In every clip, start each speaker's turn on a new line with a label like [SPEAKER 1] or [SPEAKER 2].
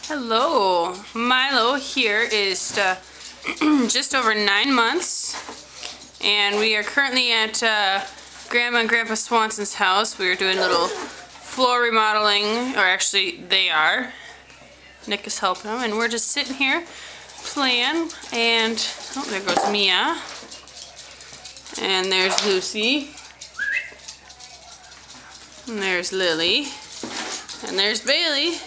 [SPEAKER 1] Hello, Milo here is just over 9 months, and we are currently at Grandma and Grandpa Swanson's house. We are doing a little floor remodeling, or actually they are. Nick is helping them, and we're just sitting here playing, and oh, there goes Mia, and there's Lucy, and there's Lily, and there's Bailey.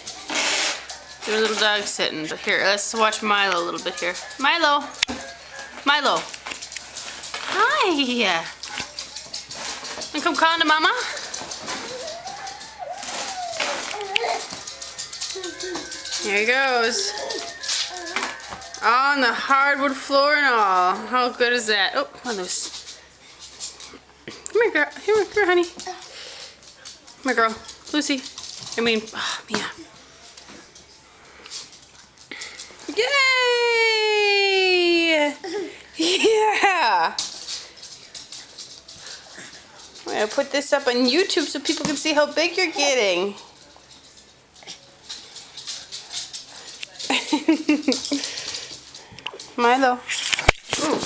[SPEAKER 1] Doing a little dog sitting, but here, let's watch Milo a little bit here. Milo! Milo! Hi! And come calling to Mama? Here he goes. On the hardwood floor and all. How good is that? Oh, come on, Lucy. Come here, girl. Here, honey. Come here, girl. Lucy. Mia. Yay! Yeah! I'm gonna put this up on YouTube so people can see how big you're getting. Milo. Ooh.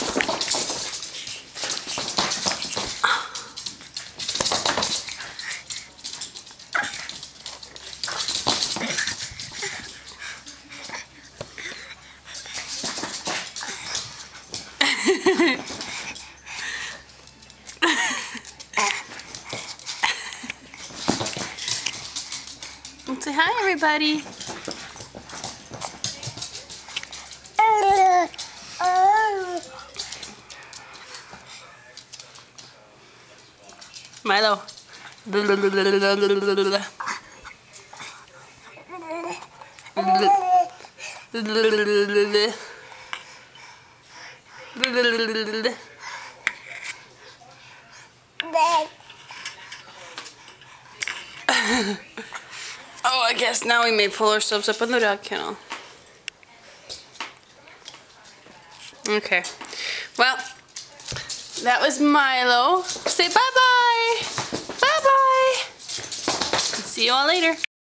[SPEAKER 1] Say hi, everybody. Milo. Oh, I guess now we may pull ourselves up in the dog kennel. Okay. Well, that was Milo. Say bye-bye. Bye-bye. See you all later.